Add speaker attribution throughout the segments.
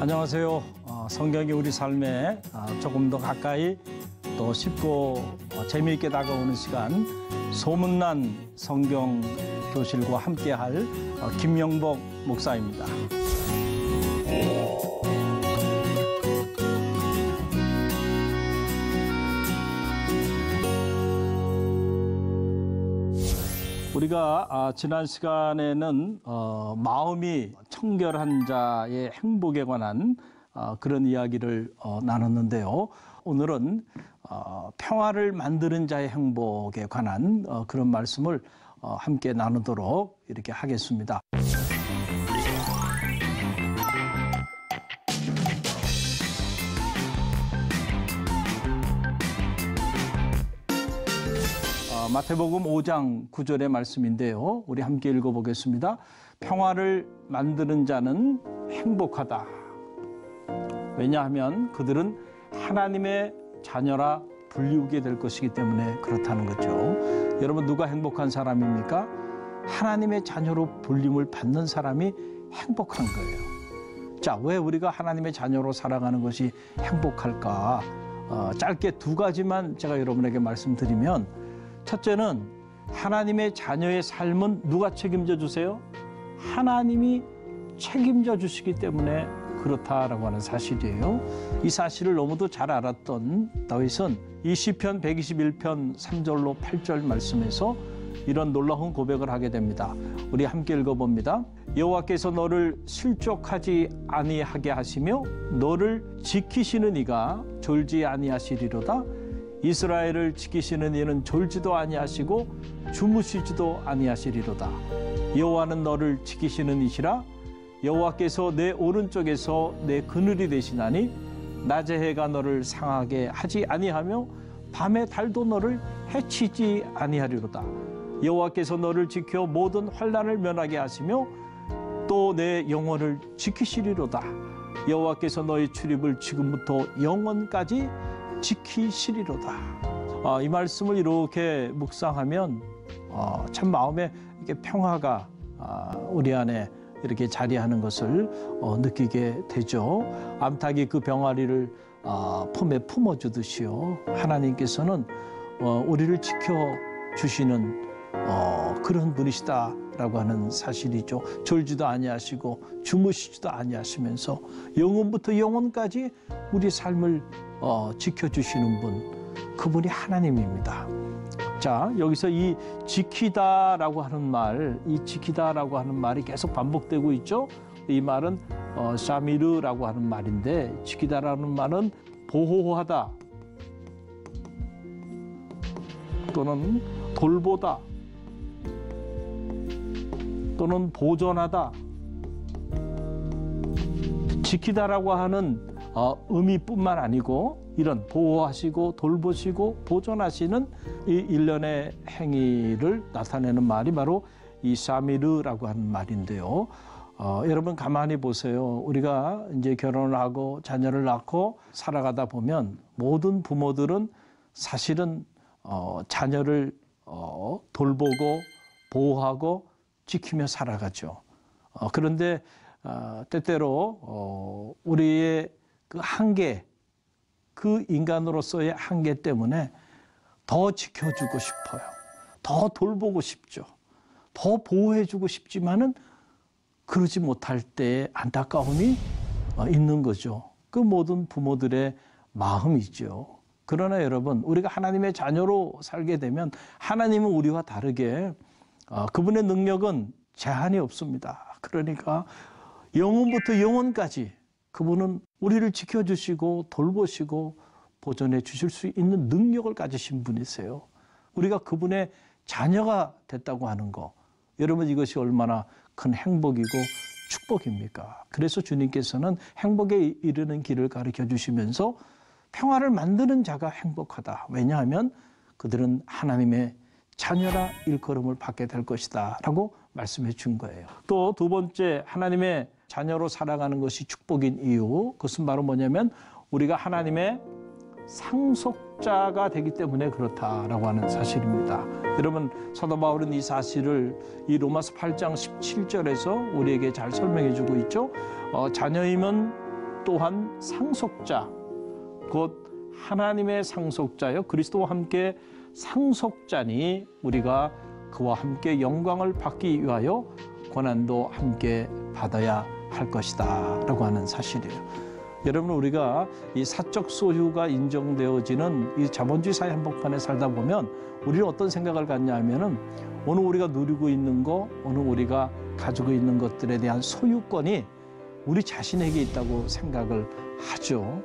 Speaker 1: 안녕하세요. 성경이 우리 삶에 조금 더 가까이 또 쉽고 재미있게 다가오는 시간, 소문난 성경 교실과 함께할 김영복 목사입니다. 우리가 지난 시간에는 마음이 청결한 자의 행복에 관한 그런 이야기를 나눴는데요. 오늘은 평화를 만드는 자의 행복에 관한 그런 말씀을 함께 나누도록 이렇게 하겠습니다. 마태복음 5장 9절의 말씀인데요. 우리 함께 읽어보겠습니다. 평화를 만드는 자는 행복하다. 왜냐하면 그들은 하나님의 자녀라 불리우게 될 것이기 때문에 그렇다는 거죠. 여러분, 누가 행복한 사람입니까? 하나님의 자녀로 불림을 받는 사람이 행복한 거예요. 자, 왜 우리가 하나님의 자녀로 살아가는 것이 행복할까? 짧게 두 가지만 제가 여러분에게 말씀드리면, 첫째는 하나님의 자녀의 삶은 누가 책임져 주세요? 하나님이 책임져 주시기 때문에 그렇다라고 하는 사실이에요. 이 사실을 너무도 잘 알았던 다윗은 이 시편 121편 3절로 8절 말씀에서 이런 놀라운 고백을 하게 됩니다. 우리 함께 읽어봅니다. 여호와께서 너를 실족하지 아니하게 하시며 너를 지키시는 이가 졸지 아니하시리로다. 이스라엘을 지키시는 이는 졸지도 아니하시고 주무시지도 아니하시리로다. 여호와는 너를 지키시는 이시라. 여호와께서 내 오른쪽에서 내 그늘이 되시나니 낮의 해가 너를 상하게 하지 아니하며 밤의 달도 너를 해치지 아니하리로다. 여호와께서 너를 지켜 모든 환난을 면하게 하시며 또 내 영혼을 지키시리로다. 여호와께서 너의 출입을 지금부터 영원까지 지키시리로다. 이 말씀을 이렇게 묵상하면 참 마음에 이렇게 평화가 우리 안에 이렇게 자리하는 것을 느끼게 되죠. 암탉이 그 병아리를 품에 품어주듯이요. 하나님께서는 우리를 지켜주시는 그런 분이시다라고 하는 사실이죠. 졸지도 아니하시고 주무시지도 아니하시면서 영원부터 영원까지 우리 삶을 지켜주시는 분, 그분이 하나님입니다. 자, 여기서 이 지키다라고 하는 말, 이 지키다라고 하는 말이 계속 반복되고 있죠. 이 말은 샤미르라고 하는 말인데, 지키다라는 말은 보호하다 또는 돌보다 또는 보존하다. 지키다라고 하는 의미뿐만 아니고 이런 보호하시고 돌보시고 보존하시는 이 일련의 행위를 나타내는 말이 바로 이 샤미르라고 하는 말인데요. 여러분 가만히 보세요. 우리가 이제 결혼을 하고 자녀를 낳고 살아가다 보면 모든 부모들은 사실은 자녀를 돌보고 보호하고 지키며 살아가죠. 그런데 때때로 우리의 그 한계, 그 인간으로서의 한계 때문에 더 지켜주고 싶어요. 더 돌보고 싶죠. 더 보호해주고 싶지만은 그러지 못할 때의 안타까움이 있는 거죠. 그 모든 부모들의 마음이죠. 그러나 여러분, 우리가 하나님의 자녀로 살게 되면 하나님은 우리와 다르게 그분의 능력은 제한이 없습니다. 그러니까 영원부터 영원까지 그분은 우리를 지켜주시고 돌보시고 보존해 주실 수 있는 능력을 가지신 분이세요. 우리가 그분의 자녀가 됐다고 하는 거, 여러분 이것이 얼마나 큰 행복이고 축복입니까? 그래서 주님께서는 행복에 이르는 길을 가르쳐 주시면서 평화를 만드는 자가 행복하다. 왜냐하면 그들은 하나님의 자녀라 일컬음을 받게 될 것이다 라고 말씀해 준 거예요. 또 두 번째, 하나님의 자녀로 살아가는 것이 축복인 이유, 그것은 바로 뭐냐면 우리가 하나님의 상속자가 되기 때문에 그렇다라고 하는 사실입니다. 여러분, 사도 바울은 이 사실을 이 로마서 8장 17절에서 우리에게 잘 설명해 주고 있죠. 자녀임은 또한 상속자, 곧 하나님의 상속자여 그리스도와 함께 상속자니 우리가 그와 함께 영광을 받기 위하여 고난도 함께 받아야 할 것이다 라고 하는 사실이에요. 여러분, 우리가 이 사적 소유가 인정되어지는 이 자본주의 사회 한복판에 살다 보면 우리는 어떤 생각을 갖냐 하면은 오늘 우리가 누리고 있는 거, 오늘 우리가 가지고 있는 것들에 대한 소유권이 우리 자신에게 있다고 생각을 하죠.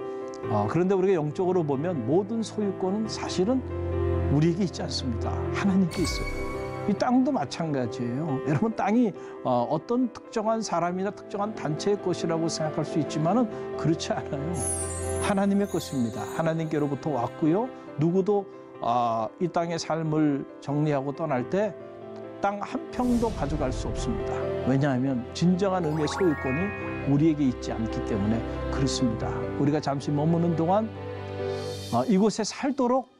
Speaker 1: 그런데 우리가 영적으로 보면 모든 소유권은 사실은 우리에게 있지 않습니다. 하나님께 있어요. 이 땅도 마찬가지예요. 여러분, 땅이 어떤 특정한 사람이나 특정한 단체의 것이라고 생각할 수 있지만은 그렇지 않아요. 하나님의 것입니다. 하나님께로부터 왔고요. 누구도 이 땅의 삶을 정리하고 떠날 때 땅 한 평도 가져갈 수 없습니다. 왜냐하면 진정한 의미의 소유권이 우리에게 있지 않기 때문에 그렇습니다. 우리가 잠시 머무는 동안 이곳에 살도록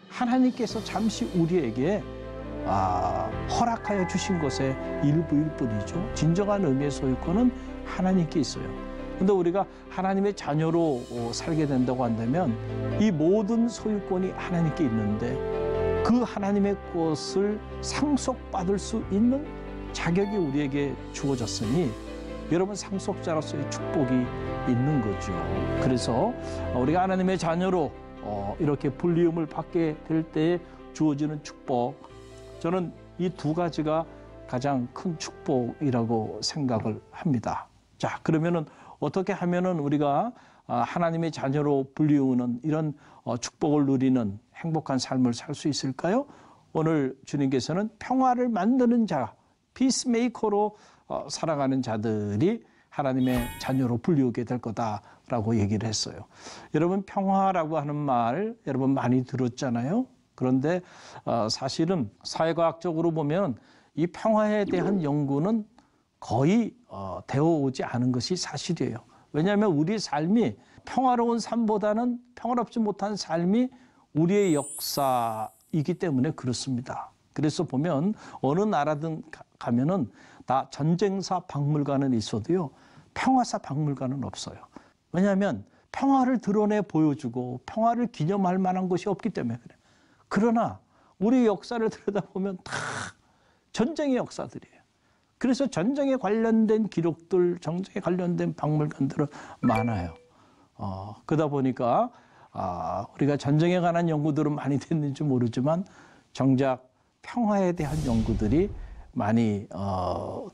Speaker 1: 하나님께서 잠시 우리에게 허락하여 주신 것의 일부일 뿐이죠. 진정한 의미의 소유권은 하나님께 있어요. 그런데 우리가 하나님의 자녀로 살게 된다고 한다면 이 모든 소유권이 하나님께 있는데 그 하나님의 것을 상속받을 수 있는 자격이 우리에게 주어졌으니 여러분, 상속자로서의 축복이 있는 거죠. 그래서 우리가 하나님의 자녀로 이렇게 불리움을 받게 될 때에 주어지는 축복, 저는 이 두 가지가 가장 큰 축복이라고 생각을 합니다. 자, 그러면은 어떻게 하면은 우리가 하나님의 자녀로 불리우는 이런 축복을 누리는 행복한 삶을 살 수 있을까요? 오늘 주님께서는 평화를 만드는 자, 피스메이커로 살아가는 자들이 하나님의 자녀로 불리우게 될 거다라고 얘기를 했어요. 여러분, 평화라고 하는 말 여러분 많이 들었잖아요. 그런데 사실은 사회과학적으로 보면 이 평화에 대한 연구는 거의 되어오지 않은 것이 사실이에요. 왜냐하면 우리 삶이 평화로운 삶보다는 평화롭지 못한 삶이 우리의 역사이기 때문에 그렇습니다. 그래서 보면 어느 나라든 가면은 다 전쟁사 박물관은 있어도요, 평화사 박물관은 없어요. 왜냐하면 평화를 드러내 보여주고 평화를 기념할 만한 것이 없기 때문에 그래요. 그러나 우리 역사를 들여다보면 다 전쟁의 역사들이에요. 그래서 전쟁에 관련된 기록들, 전쟁에 관련된 박물관들은 많아요. 그러다 보니까 우리가 전쟁에 관한 연구들은 많이 됐는지 모르지만 정작 평화에 대한 연구들이 많이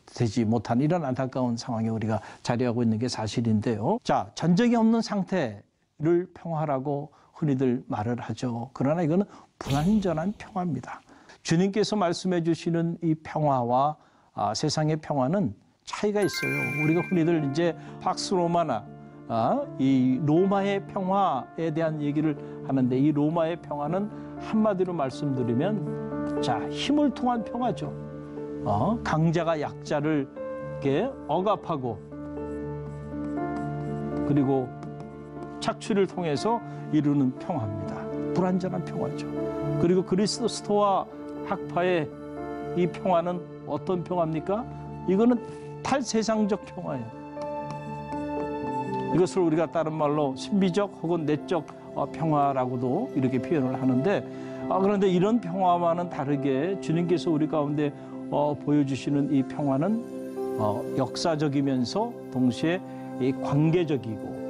Speaker 1: 되지 못한 이런 안타까운 상황에 우리가 자리하고 있는 게 사실인데요. 자, 전쟁이 없는 상태를 평화라고 흔히들 말을 하죠. 그러나 이거는 불완전한 평화입니다. 주님께서 말씀해 주시는 이 평화와 세상의 평화는 차이가 있어요. 우리가 흔히들 이제 팍스 로마나 이 로마의 평화에 대한 얘기를 하는데, 이 로마의 평화는 한마디로 말씀드리면 자, 힘을 통한 평화죠. 강자가 약자를 이렇게 억압하고 그리고 착취를 통해서 이루는 평화입니다. 불완전한 평화죠. 그리고 그리스도와 학파의 이 평화는 어떤 평화입니까? 이거는 탈세상적 평화예요. 이것을 우리가 다른 말로 신비적 혹은 내적 평화라고도 이렇게 표현을 하는데, 그런데 이런 평화와는 다르게 주님께서 우리 가운데 보여주시는 이 평화는 역사적이면서 동시에 이 관계적이고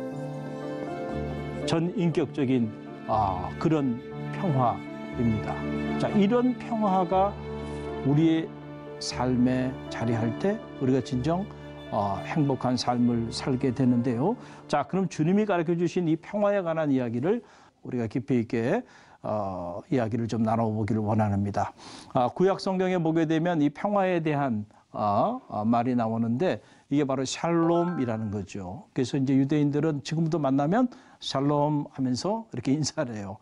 Speaker 1: 전인격적인 그런 평화입니다. 자, 이런 평화가 우리의 삶에 자리할 때 우리가 진정 행복한 삶을 살게 되는데요. 자, 그럼 주님이 가르쳐 주신 이 평화에 관한 이야기를 우리가 깊이 있게 이야기를 좀 나눠보기를 원합니다. 구약 성경에 보게 되면 이 평화에 대한 말이 나오는데 이게 바로 샬롬이라는 거죠. 그래서 이제 유대인들은 지금도 만나면 샬롬 하면서 이렇게 인사를 해요.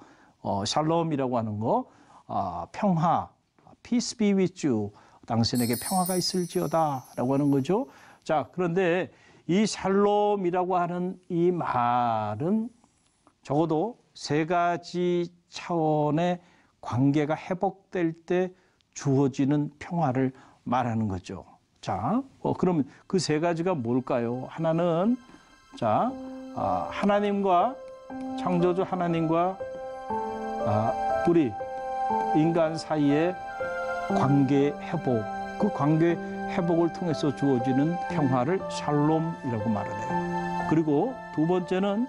Speaker 1: 샬롬이라고 하는 거, 평화, peace be with you, 당신에게 평화가 있을지어다 라고 하는 거죠. 자, 그런데 이 샬롬이라고 하는 이 말은 적어도 세 가지 차원의 관계가 회복될 때 주어지는 평화를 말하는 거죠. 자, 그러면 그 세 가지가 뭘까요? 하나는, 자, 하나님과 창조주 하나님과 우리 인간 사이의 관계 회복, 그 관계 회복을 통해서 주어지는 평화를 샬롬이라고 말을 해요. 그리고 두 번째는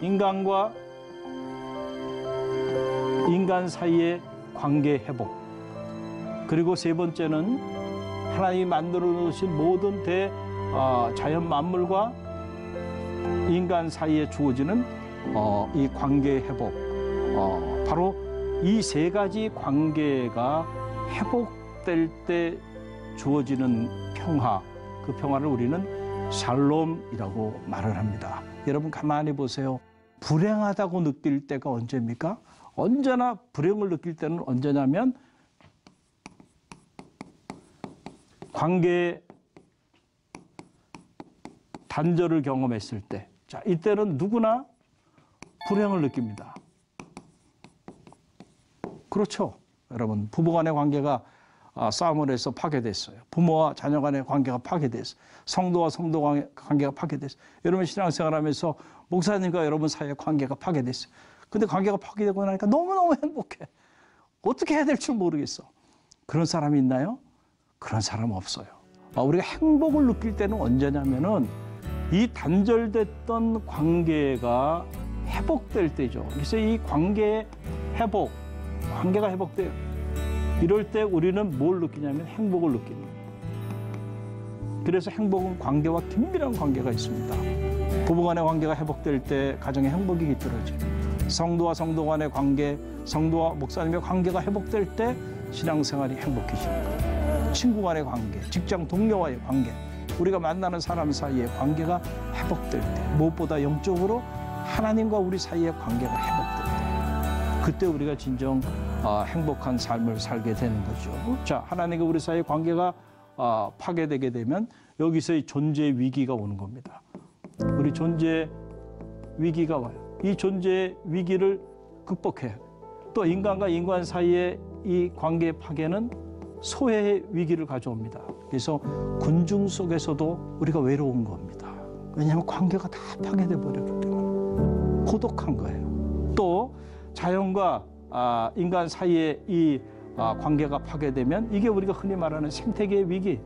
Speaker 1: 인간과 인간 사이의 관계 회복. 그리고 세 번째는 하나님이 만들어 놓으신 모든 자연 만물과 인간 사이에 주어지는 이 관계 회복. 바로 이 세 가지 관계가 회복될 때 주어지는 평화, 그 평화를 우리는 샬롬이라고 말을 합니다. 여러분 가만히 보세요. 불행하다고 느낄 때가 언제입니까? 언제나 불행을 느낄 때는 언제냐면 관계 단절을 경험했을 때. 자, 이때는 누구나 불행을 느낍니다. 그렇죠. 여러분, 부부간의 관계가 싸움을 해서 파괴됐어요. 부모와 자녀 간의 관계가 파괴됐어요. 성도와 성도 간의 관계가 파괴됐어요. 여러분 신앙생활하면서 목사님과 여러분 사이의 관계가 파괴됐어요. 근데 관계가 파괴되고 나니까 너무너무 행복해. 어떻게 해야 될 줄 모르겠어. 그런 사람이 있나요? 그런 사람 없어요. 우리가 행복을 느낄 때는 언제냐면은 이 단절됐던 관계가 회복될 때죠. 그래서 이 관계의 회복, 관계가 회복돼요. 이럴 때 우리는 뭘 느끼냐면 행복을 느끼는 거예요. 그래서 행복은 관계와 긴밀한 관계가 있습니다. 부부간의 관계가 회복될 때 가정의 행복이 깃들어져요. 성도와 성도 간의 관계, 성도와 목사님의 관계가 회복될 때 신앙생활이 행복해지는 거예요. 친구 간의 관계, 직장 동료와의 관계, 우리가 만나는 사람 사이의 관계가 회복될 때, 무엇보다 영적으로 하나님과 우리 사이의 관계가 회복될 때, 그때 우리가 진정 행복한 삶을 살게 되는 거죠. 자, 하나님과 우리 사이의 관계가 파괴되게 되면 여기서의 존재 위기가 오는 겁니다. 우리 존재 위기가 와요. 이 존재 위기를 극복해야 돼요. 또 인간과 인간 사이의 이 관계 파괴는 소외의 위기를 가져옵니다. 그래서 군중 속에서도 우리가 외로운 겁니다. 왜냐하면 관계가 다 파괴돼 버렸기 때문에 고독한 거예요. 또 자연과 인간 사이의 이 관계가 파괴되면 이게 우리가 흔히 말하는 생태계의 위기,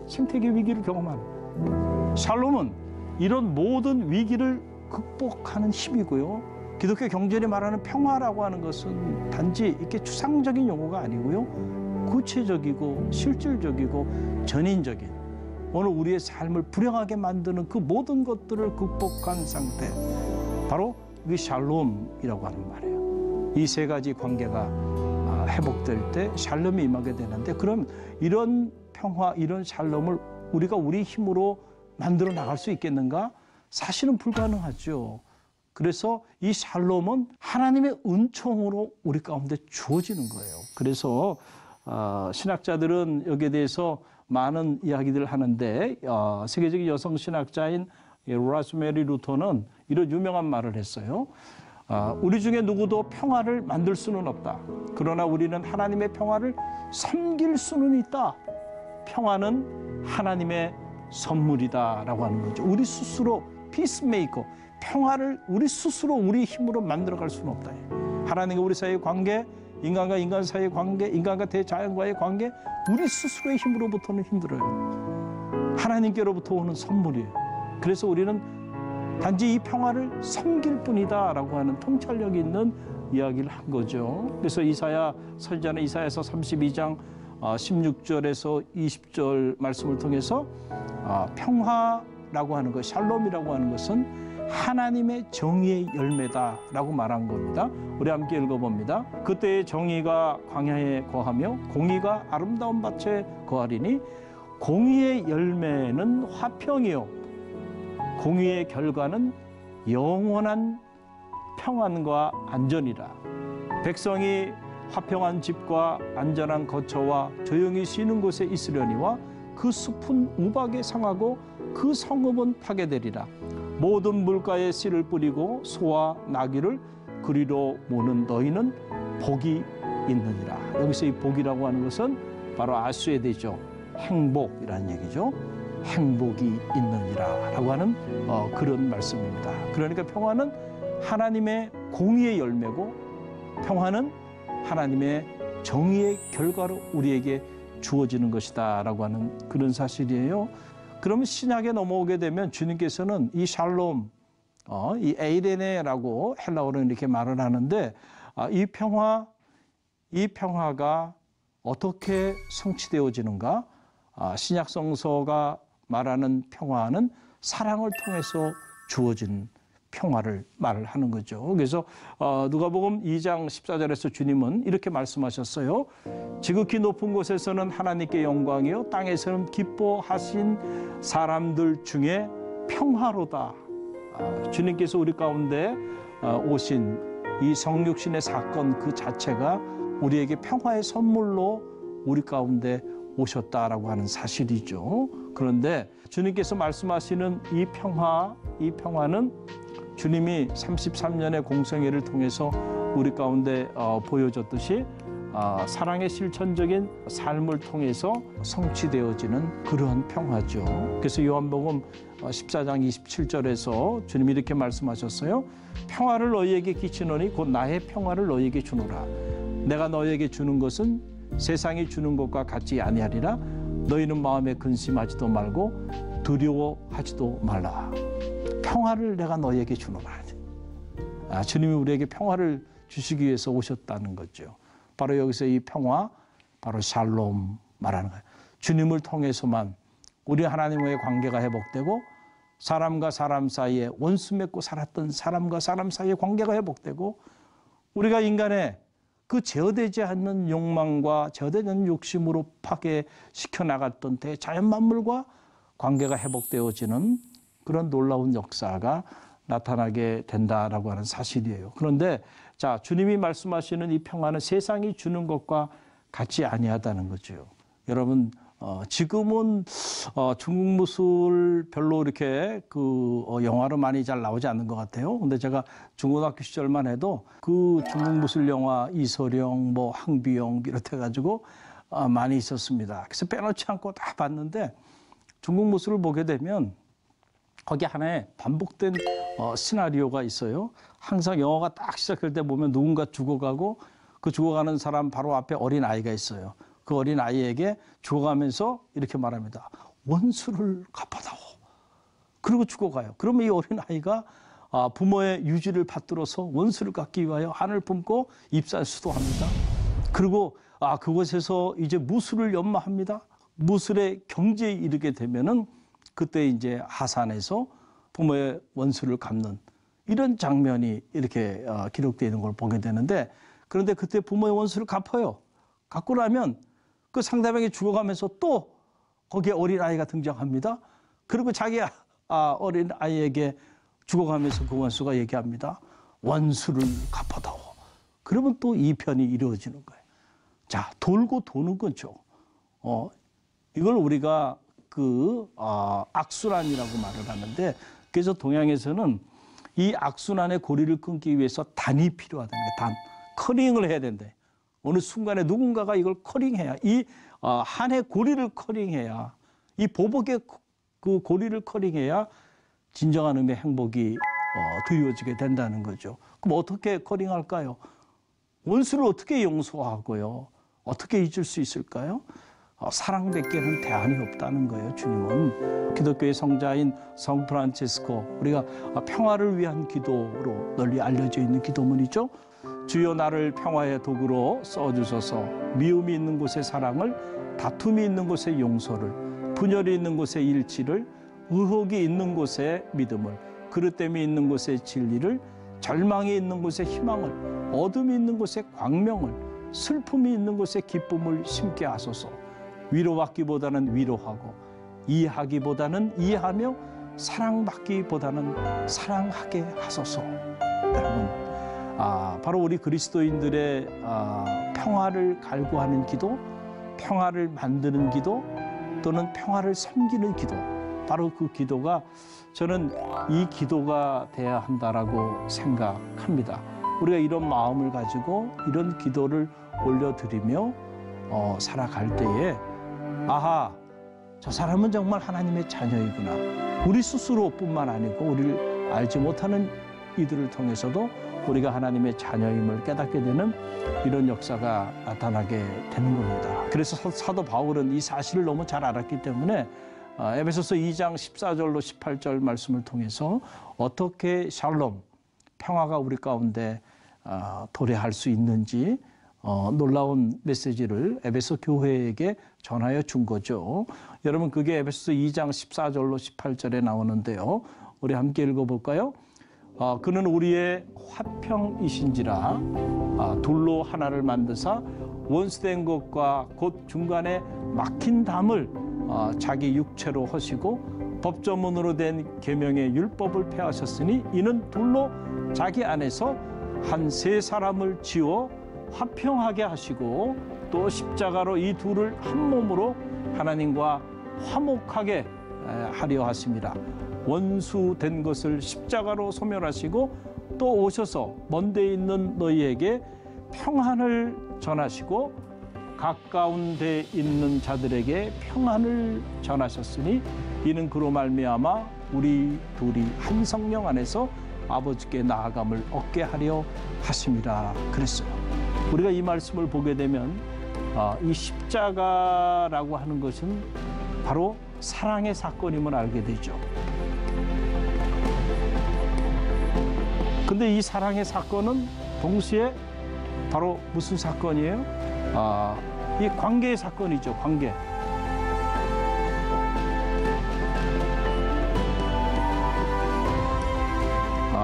Speaker 1: 생태계 위기를 경험하는 거예요. 샬롬은 이런 모든 위기를 극복하는 힘이고요. 기독교 경전이 말하는 평화라고 하는 것은 단지 이렇게 추상적인 용어가 아니고요. 구체적이고 실질적이고 전인적인 오늘 우리의 삶을 불행하게 만드는 그 모든 것들을 극복한 상태, 바로 이게 샬롬이라고 하는 말이에요. 이 세 가지 관계가 회복될 때 샬롬이 임하게 되는데, 그럼 이런 평화, 이런 샬롬을 우리가 우리 힘으로 만들어 나갈 수 있겠는가? 사실은 불가능하죠. 그래서 이 샬롬은 하나님의 은총으로 우리 가운데 주어지는 거예요. 그래서 신학자들은 여기에 대해서 많은 이야기들을 하는데 세계적인 여성 신학자인 로즈메리 루터는 이런 유명한 말을 했어요. 우리 중에 누구도 평화를 만들 수는 없다. 그러나 우리는 하나님의 평화를 섬길 수는 있다. 평화는 하나님의 선물이다라고 하는 거죠. 우리 스스로 피스메이커, 평화를 우리 스스로 우리 힘으로 만들어갈 수는 없다. 하나님과 우리 사이의 관계, 인간과 인간 사이의 관계, 인간과 대자연과의 관계, 우리 스스로의 힘으로부터는 힘들어요. 하나님께로부터 오는 선물이에요. 그래서 우리는 단지 이 평화를 섬길 뿐이다라고 하는 통찰력 있는 이야기를 한 거죠. 그래서 이사야 선지자는 이사야서 32장 16절에서 20절 말씀을 통해서 평화라고 하는 것, 샬롬이라고 하는 것은 하나님의 정의의 열매다라고 말한 겁니다. 우리 함께 읽어봅니다. 그때의 정의가 광야에 거하며 공의가 아름다운 밭에 거하리니 공의의 열매는 화평이요 공의의 결과는 영원한 평안과 안전이라. 백성이 화평한 집과 안전한 거처와 조용히 쉬는 곳에 있으려니와 그 숲은 우박에 상하고 그 성읍은 파괴되리라. 모든 물가에 씨를 뿌리고 소와 나귀를 그리로 모는 너희는 복이 있느니라. 여기서 이 복이라고 하는 것은 바로 아수에대죠. 행복이라는 얘기죠. 행복이 있느니라 라고 하는 그런 말씀입니다. 그러니까 평화는 하나님의 공의의 열매고 평화는 하나님의 정의의 결과로 우리에게 주어지는 것이다 라고 하는 그런 사실이에요. 그러면 신약에 넘어오게 되면 주님께서는 이 샬롬, 이 에이레네라고 헬라어로는 이렇게 말을 하는데 이 평화가 어떻게 성취되어지는가? 신약 성서가 말하는 평화는 사랑을 통해서 주어진 평화를 말을 하는 거죠. 그래서 누가복음 2장 14절에서 주님은 이렇게 말씀하셨어요. 지극히 높은 곳에서는 하나님께 영광이요 땅에서는 기뻐하신 사람들 중에 평화로다. 주님께서 우리 가운데 오신 이 성육신의 사건 그 자체가 우리에게 평화의 선물로 우리 가운데 오셨다라고 하는 사실이죠. 그런데 주님께서 말씀하시는 이 평화는 주님이 33년의 공생애를 통해서 우리 가운데 보여줬듯이 사랑의 실천적인 삶을 통해서 성취되어지는 그러한 평화죠. 그래서 요한복음 14장 27절에서 주님이 이렇게 말씀하셨어요. 평화를 너희에게 끼치노니 곧 나의 평화를 너희에게 주노라. 내가 너희에게 주는 것은 세상이 주는 것과 같지 아니하리라. 너희는 마음에 근심하지도 말고 두려워하지도 말라. 평화를 내가 너희에게 주노라. 주님이 우리에게 평화를 주시기 위해서 오셨다는 거죠. 바로 여기서 이 평화, 바로 샬롬 말하는 거예요. 주님을 통해서만 우리 하나님과의 관계가 회복되고 사람과 사람 사이에 원수 맺고 살았던 사람과 사람 사이의 관계가 회복되고 우리가 인간의 그 제어되지 않는 욕망과 제어되지 않는 욕심으로 파괴시켜 나갔던 대자연 만물과 관계가 회복되어지는 그런 놀라운 역사가 나타나게 된다라고 하는 사실이에요. 그런데 자, 주님이 말씀하시는 이 평화는 세상이 주는 것과 같지 아니하다는 거죠. 여러분, 지금은 중국 무술 별로 이렇게 영화로 많이 잘 나오지 않는 것 같아요. 근데 제가 중고등학교 시절만 해도 그 중국 무술 영화 이소룡, 항비용 비롯해가지고 많이 있었습니다. 그래서 빼놓지 않고 다 봤는데 중국 무술을 보게 되면 거기 하나의 반복된 시나리오가 있어요. 항상 영화가 딱 시작할 때 보면 누군가 죽어가고 그 죽어가는 사람 바로 앞에 어린 아이가 있어요. 그 어린 아이에게 죽어가면서 이렇게 말합니다. 원수를 갚아다오. 그리고 죽어가요. 그러면 이 어린 아이가 부모의 유지를 받들어서 원수를 갚기 위하여 한을 품고 입살수도합니다. 그리고 그곳에서 이제 무술을 연마합니다. 무술의 경지에 이르게 되면은 그때 이제 하산해서 부모의 원수를 갚는 이런 장면이 이렇게 기록되어 있는 걸 보게 되는데 그런데 그때 부모의 원수를 갚아요. 갚고 나면 그 상대방이 죽어가면서 또 거기에 어린 아이가 등장합니다. 그리고 자기 어린 아이에게 죽어가면서 그 원수가 얘기합니다. 원수를 갚아다오. 그러면 또 2편이 이루어지는 거예요. 자, 돌고 도는 거죠. 이걸 우리가 악순환이라고 말을 하는데 그래서 동양에서는 이 악순환의 고리를 끊기 위해서 단이 필요하다는 거예요. 단. 커링을 해야 된대. 어느 순간에 누군가가 이걸 커링해야 이 한의 고리를 커링해야 이 보복의 그 고리를 커링해야 진정한 의미의 행복이 드리워지게 된다는 거죠. 그럼 어떻게 커링할까요? 원수를 어떻게 용서하고요? 어떻게 잊을 수 있을까요? 사랑밖에는 대안이 없다는 거예요. 주님은 기독교의 성자인 성 프란치스코 우리가 평화를 위한 기도로 널리 알려져 있는 기도문이죠. 주여 나를 평화의 도구로 써주소서. 미움이 있는 곳에 사랑을, 다툼이 있는 곳에 용서를, 분열이 있는 곳에 일치를, 의혹이 있는 곳에 믿음을, 그릇됨이 있는 곳에 진리를, 절망이 있는 곳에 희망을, 어둠이 있는 곳에 광명을, 슬픔이 있는 곳에 기쁨을 심게 하소서. 위로받기보다는 위로하고 이해하기보다는 이해하며 사랑받기보다는 사랑하게 하소서. 여러분, 바로 우리 그리스도인들의 평화를 갈구하는 기도, 평화를 만드는 기도 또는 평화를 섬기는 기도, 바로 그 기도가 저는 이 기도가 돼야 한다라고 생각합니다. 우리가 이런 마음을 가지고 이런 기도를 올려드리며 살아갈 때에 저 사람은 정말 하나님의 자녀이구나. 우리 스스로뿐만 아니고 우리를 알지 못하는 이들을 통해서도 우리가 하나님의 자녀임을 깨닫게 되는 이런 역사가 나타나게 되는 겁니다. 그래서 사도 바울은 이 사실을 너무 잘 알았기 때문에 에베소서 2장 14절로 18절 말씀을 통해서 어떻게 샬롬, 평화가 우리 가운데 도래할 수 있는지 놀라운 메시지를 에베소 교회에게 전하여 준 거죠. 여러분, 그게 에베소서 2장 14절로 18절에 나오는데요. 우리 함께 읽어볼까요? 그는 우리의 화평이신지라 둘로 하나를 만드사 원수된 것과 곧 중간에 막힌 담을 자기 육체로 하시고 법조문으로 된 계명의 율법을 폐하셨으니 이는 둘로 자기 안에서 한 세 사람을 지어 화평하게 하시고 또 십자가로 이 둘을 한 몸으로 하나님과 화목하게 하려 하심이라. 원수된 것을 십자가로 소멸하시고 또 오셔서 먼데 있는 너희에게 평안을 전하시고 가까운 데 있는 자들에게 평안을 전하셨으니 이는 그로 말미암아 우리 둘이 한 성령 안에서 아버지께 나아감을 얻게 하려 하심이라 그랬어요. 우리가 이 말씀을 보게 되면 이 십자가라고 하는 것은 바로 사랑의 사건임을 알게 되죠. 근데 이 사랑의 사건은 동시에 바로 무슨 사건이에요? 이 관계의 사건이죠. 관계.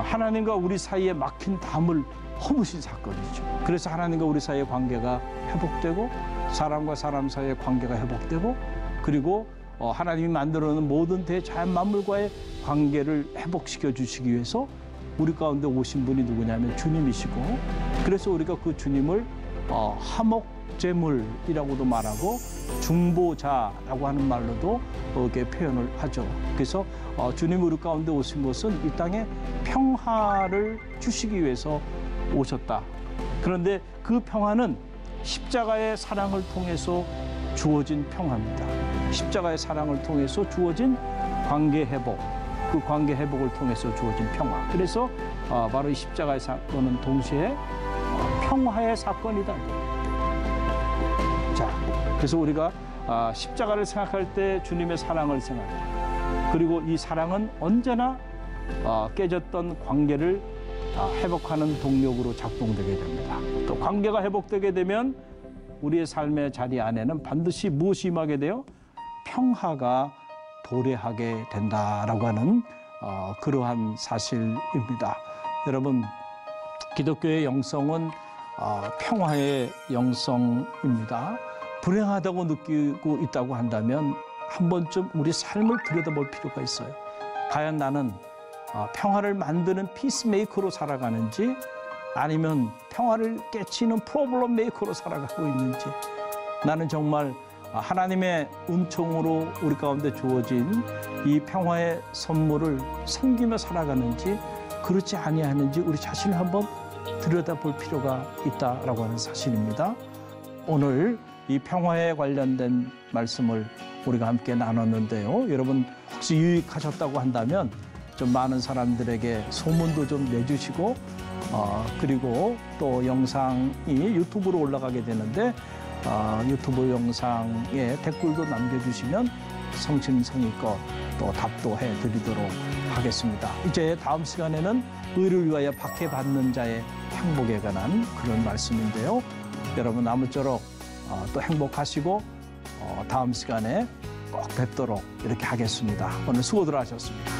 Speaker 1: 하나님과 우리 사이에 막힌 담을 허무신 사건이죠. 그래서 하나님과 우리 사이의 관계가 회복되고 사람과 사람 사이의 관계가 회복되고 그리고 하나님이 만들어놓은 모든 대자연 만물과의 관계를 회복시켜 주시기 위해서 우리 가운데 오신 분이 누구냐면 주님이시고 그래서 우리가 그 주님을 화목제물이라고도 말하고 중보자라고 하는 말로도 이렇게 표현을 하죠. 그래서 주님 우리 가운데 오신 것은 이 땅에 평화를 주시기 위해서 오셨다. 그런데 그 평화는 십자가의 사랑을 통해서 주어진 평화입니다. 십자가의 사랑을 통해서 주어진 관계 회복, 그 관계 회복을 통해서 주어진 평화. 그래서 바로 이 십자가의 사건은 동시에 평화의 사건이다. 자, 그래서 우리가 십자가를 생각할 때 주님의 사랑을 생각해요. 그리고 이 사랑은 언제나 깨졌던 관계를 회복하는 동력으로 작동되게 됩니다. 또 관계가 회복되게 되면 우리의 삶의 자리 안에는 반드시 무엇이 임하게 돼요? 평화가 도래하게 된다라고 하는 그러한 사실입니다. 여러분, 기독교의 영성은 평화의 영성입니다. 불행하다고 느끼고 있다고 한다면 한 번쯤 우리 삶을 들여다볼 필요가 있어요. 과연 나는 평화를 만드는 피스메이커로 살아가는지 아니면 평화를 깨치는 프로블럼 메이커로 살아가고 있는지 나는 정말 하나님의 은총으로 우리 가운데 주어진 이 평화의 선물을 섬기며 살아가는지 그렇지 아니하는지 우리 자신을 한번 들여다볼 필요가 있다라고 하는 사실입니다. 오늘 이 평화에 관련된 말씀을 우리가 함께 나눴는데요. 여러분 혹시 유익하셨다고 한다면 좀 많은 사람들에게 소문도 좀 내주시고 그리고 또 영상이 유튜브로 올라가게 되는데 유튜브 영상에 댓글도 남겨주시면 성심성의껏 또 답도 해드리도록 하겠습니다. 이제 다음 시간에는 의를 위하여 박해받는 자의 행복에 관한 그런 말씀인데요. 여러분 아무쪼록 또 행복하시고 다음 시간에 꼭 뵙도록 이렇게 하겠습니다. 오늘 수고들 하셨습니다.